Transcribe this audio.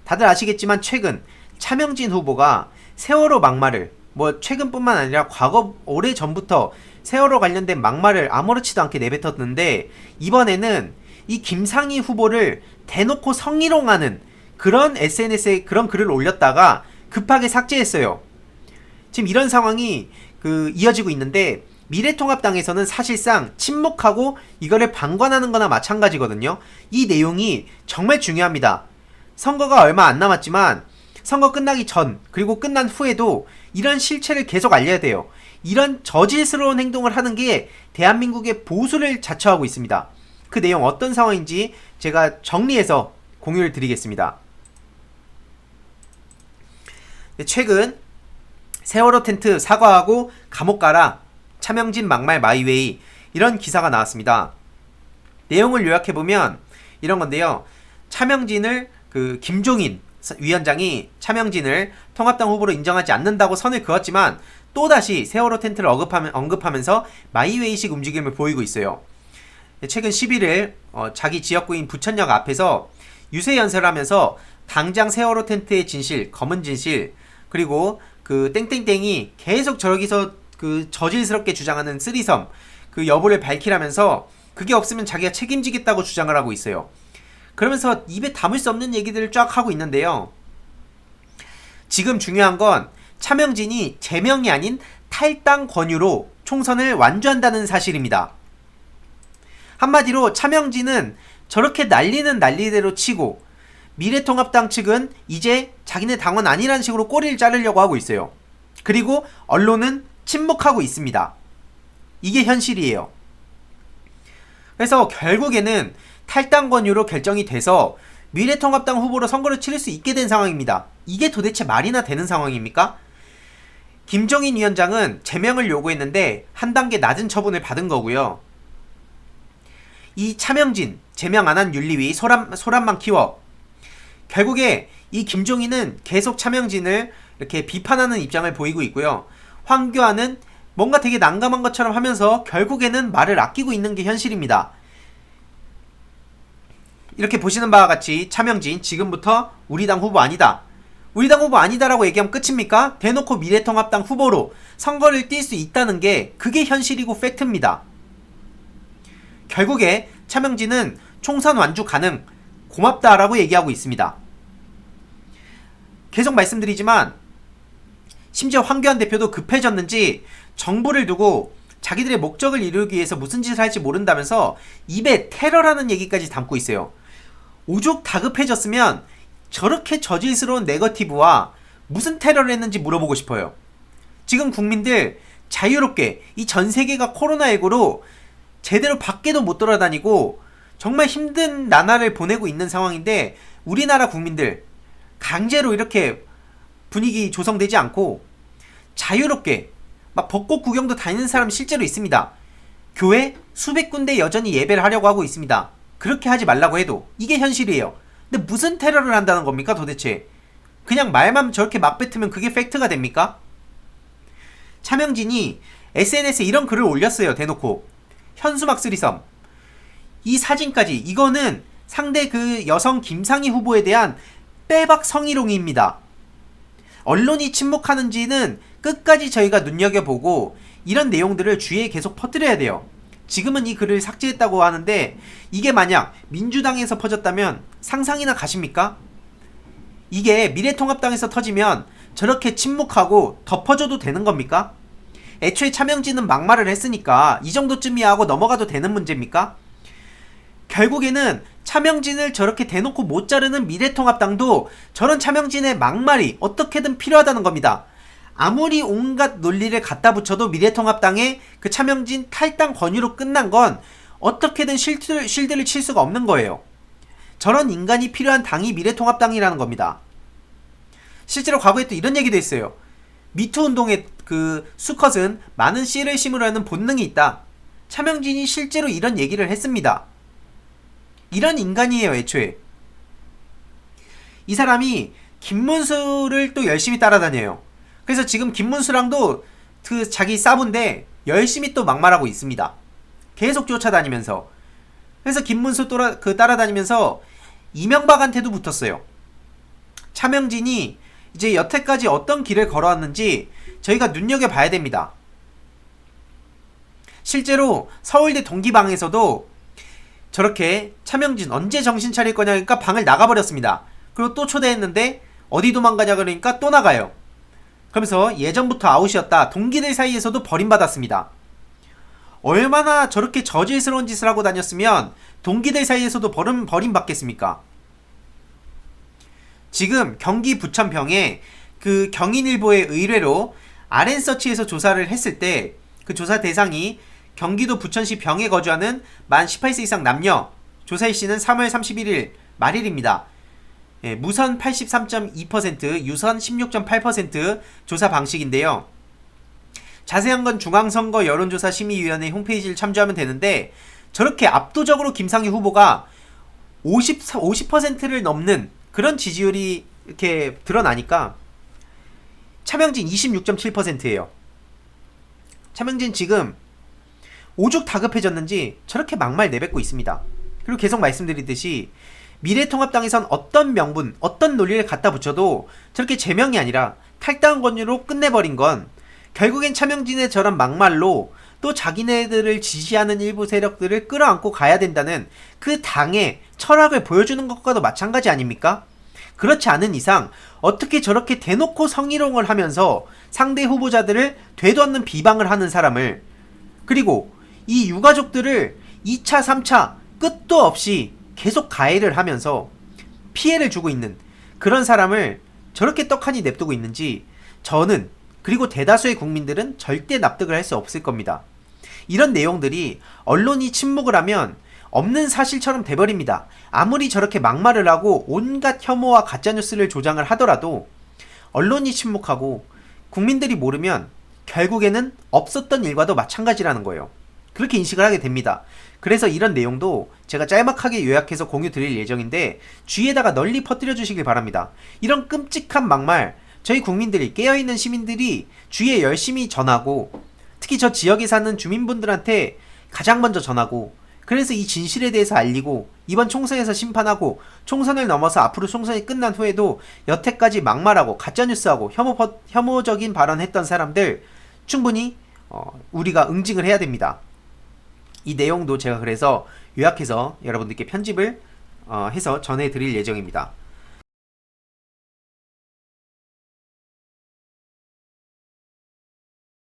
다들 아시겠지만 최근 차명진 후보가 세월호 막말을 최근뿐만 아니라 과거 오래전부터 세월호 관련된 막말을 아무렇지도 않게 내뱉었는데, 이번에는 이 김상희 후보를 대놓고 성희롱하는 그런 SNS에 그런 글을 올렸다가 급하게 삭제했어요. 지금 이런 상황이 이어지고 있는데, 미래통합당에서는 사실상 침묵하고 이거를 방관하는 거나 마찬가지거든요. 이 내용이 정말 중요합니다. 선거가 얼마 안 남았지만 선거 끝나기 전 그리고 끝난 후에도 이런 실체를 계속 알려야 돼요. 이런 저질스러운 행동을 하는 게 대한민국의 보수를 자처하고 있습니다. 그 내용 어떤 상황인지 제가 정리해서 공유를 드리겠습니다. 최근 세월호 텐트 사과하고 감옥 가라, 차명진 막말 마이웨이, 이런 기사가 나왔습니다. 내용을 요약해보면 이런 건데요. 차명진을 김종인 위원장이 차명진을 통합당 후보로 인정하지 않는다고 선을 그었지만 또다시 세월호 텐트를 언급하면서 마이웨이식 움직임을 보이고 있어요. 최근 11일 자기 지역구인 부천역 앞에서 유세연설을 하면서 당장 세월호 텐트의 진실, 검은 진실, 그리고 땡땡땡이 계속 저기서 저질스럽게 주장하는 쓰리섬 여부를 밝히라면서 그게 없으면 자기가 책임지겠다고 주장을 하고 있어요. 그러면서 입에 담을 수 없는 얘기들을 쫙 하고 있는데요. 지금 중요한 건 차명진이 제명이 아닌 탈당 권유로 총선을 완주한다는 사실입니다. 한마디로 차명진은 저렇게 난리는 난리대로 치고 미래통합당 측은 이제 자기네 당원 아니라는 식으로 꼬리를 자르려고 하고 있어요. 그리고 언론은 침묵하고 있습니다. 이게 현실이에요. 그래서 결국에는 탈당 권유로 결정이 돼서 미래통합당 후보로 선거를 치를 수 있게 된 상황입니다. 이게 도대체 말이나 되는 상황입니까? 김종인 위원장은 제명을 요구했는데 한 단계 낮은 처분을 받은 거고요. 이 차명진 제명 안 한 윤리위 소란만 키워 결국에 이 김종인은 계속 차명진을 이렇게 비판하는 입장을 보이고 있고요. 황교안은 뭔가 되게 난감한 것처럼 하면서 결국에는 말을 아끼고 있는 게 현실입니다. 이렇게 보시는 바와 같이 차명진 지금부터 우리 당 후보 아니다, 우리 당 후보 아니다라고 얘기하면 끝입니까? 대놓고 미래통합당 후보로 선거를 뛸 수 있다는 게 그게 현실이고 팩트입니다. 결국에 차명진은 총선 완주 가능, 고맙다라고 얘기하고 있습니다. 계속 말씀드리지만 심지어 황교안 대표도 급해졌는지 정부를 두고 자기들의 목적을 이루기 위해서 무슨 짓을 할지 모른다면서 입에 테러라는 얘기까지 담고 있어요. 오죽 다급해졌으면 저렇게 저질스러운 네거티브와 무슨 테러를 했는지 물어보고 싶어요. 지금 국민들 자유롭게 이 전 세계가 코로나19로 제대로 밖에도 못 돌아다니고 정말 힘든 나날을 보내고 있는 상황인데 우리나라 국민들 강제로 이렇게 분위기 조성되지 않고 자유롭게 막 벚꽃 구경도 다니는 사람 실제로 있습니다. 교회 수백 군데 여전히 예배를 하려고 하고 있습니다. 그렇게 하지 말라고 해도 이게 현실이에요. 근데 무슨 테러를 한다는 겁니까 도대체? 그냥 말만 저렇게 막 뱉으면 그게 팩트가 됩니까? 차명진이 SNS에 이런 글을 올렸어요. 대놓고 현수막 쓰리섬, 이 사진까지. 이거는 상대 여성 김상희 후보에 대한 빼박 성희롱입니다. 언론이 침묵하는지는 끝까지 저희가 눈여겨보고 이런 내용들을 주위에 계속 퍼뜨려야 돼요. 지금은 이 글을 삭제했다고 하는데 이게 만약 민주당에서 퍼졌다면 상상이나 가십니까? 이게 미래통합당에서 터지면 저렇게 침묵하고 덮어줘도 되는 겁니까? 애초에 차명진은 막말을 했으니까 이 정도쯤이야 하고 넘어가도 되는 문제입니까? 결국에는 차명진을 저렇게 대놓고 못 자르는 미래통합당도 저런 차명진의 막말이 어떻게든 필요하다는 겁니다. 아무리 온갖 논리를 갖다 붙여도 미래통합당의 그 차명진 탈당 권유로 끝난 건 어떻게든 실드를 칠 수가 없는 거예요. 저런 인간이 필요한 당이 미래통합당이라는 겁니다. 실제로 과거에 또 이런 얘기도 했어요. 미투 운동의 수컷은 많은 씨를 심으려는 본능이 있다. 차명진이 실제로 이런 얘기를 했습니다. 이런 인간이에요. 애초에 이 사람이 김문수를 또 열심히 따라다녀요. 그래서 지금 김문수랑도 자기 싸분데 열심히 또 막말하고 있습니다. 계속 쫓아다니면서. 그래서 김문수 따라다니면서 이명박한테도 붙었어요. 차명진이 이제 여태까지 어떤 길을 걸어왔는지 저희가 눈여겨봐야 됩니다. 실제로 서울대 동기방에서도 저렇게 차명진 언제 정신 차릴 거냐 그러니까 방을 나가버렸습니다. 그리고 또 초대했는데 어디 도망가냐 그러니까 또 나가요. 그러면서 예전부터 아웃이었다. 동기들 사이에서도 버림받았습니다. 얼마나 저렇게 저질스러운 짓을 하고 다녔으면 동기들 사이에서도 버림받겠습니까? 지금 경기 부천병에 그 경인일보의 의뢰로 RN서치에서 조사를 했을 때 그 조사 대상이 경기도 부천시 병에 거주하는 만 18세 이상 남녀, 조사 일시는 3월 31일 말일입니다. 예, 무선 83.2%, 유선 16.8% 조사 방식인데요. 자세한 건 중앙선거 여론조사 심의위원회 홈페이지를 참조하면 되는데 저렇게 압도적으로 김상희 후보가 50%를 넘는 그런 지지율이 이렇게 드러나니까 차명진 26.7%예요. 차명진 지금 오죽 다급해졌는지 저렇게 막말 내뱉고 있습니다. 그리고 계속 말씀드리듯이 미래통합당에선 어떤 명분, 어떤 논리를 갖다 붙여도 저렇게 제명이 아니라 탈당 권유로 끝내버린 건 결국엔 차명진의 저런 막말로 또 자기네들을 지지하는 일부 세력들을 끌어안고 가야 된다는 그 당의 철학을 보여주는 것과도 마찬가지 아닙니까? 그렇지 않은 이상 어떻게 저렇게 대놓고 성희롱을 하면서 상대 후보자들을 되도 않는 비방을 하는 사람을, 그리고 이 유가족들을 2차, 3차 끝도 없이 계속 가해를 하면서 피해를 주고 있는 그런 사람을 저렇게 떡하니 냅두고 있는지 저는, 그리고 대다수의 국민들은 절대 납득을 할 수 없을 겁니다. 이런 내용들이 언론이 침묵을 하면 없는 사실처럼 돼버립니다. 아무리 저렇게 막말을 하고 온갖 혐오와 가짜뉴스를 조장을 하더라도 언론이 침묵하고 국민들이 모르면 결국에는 없었던 일과도 마찬가지라는 거예요. 그렇게 인식을 하게 됩니다. 그래서 이런 내용도 제가 짤막하게 요약해서 공유 드릴 예정인데 주위에다가 널리 퍼뜨려 주시길 바랍니다. 이런 끔찍한 막말 저희 국민들이, 깨어있는 시민들이 주위에 열심히 전하고, 특히 저 지역에 사는 주민분들한테 가장 먼저 전하고, 그래서 이 진실에 대해서 알리고 이번 총선에서 심판하고 총선을 넘어서 앞으로 총선이 끝난 후에도 여태까지 막말하고 가짜뉴스하고 혐오적인 발언했던 사람들 충분히 우리가 응징을 해야 됩니다. 이 내용도 제가 그래서 요약해서 여러분들께 편집을 해서 전해드릴 예정입니다.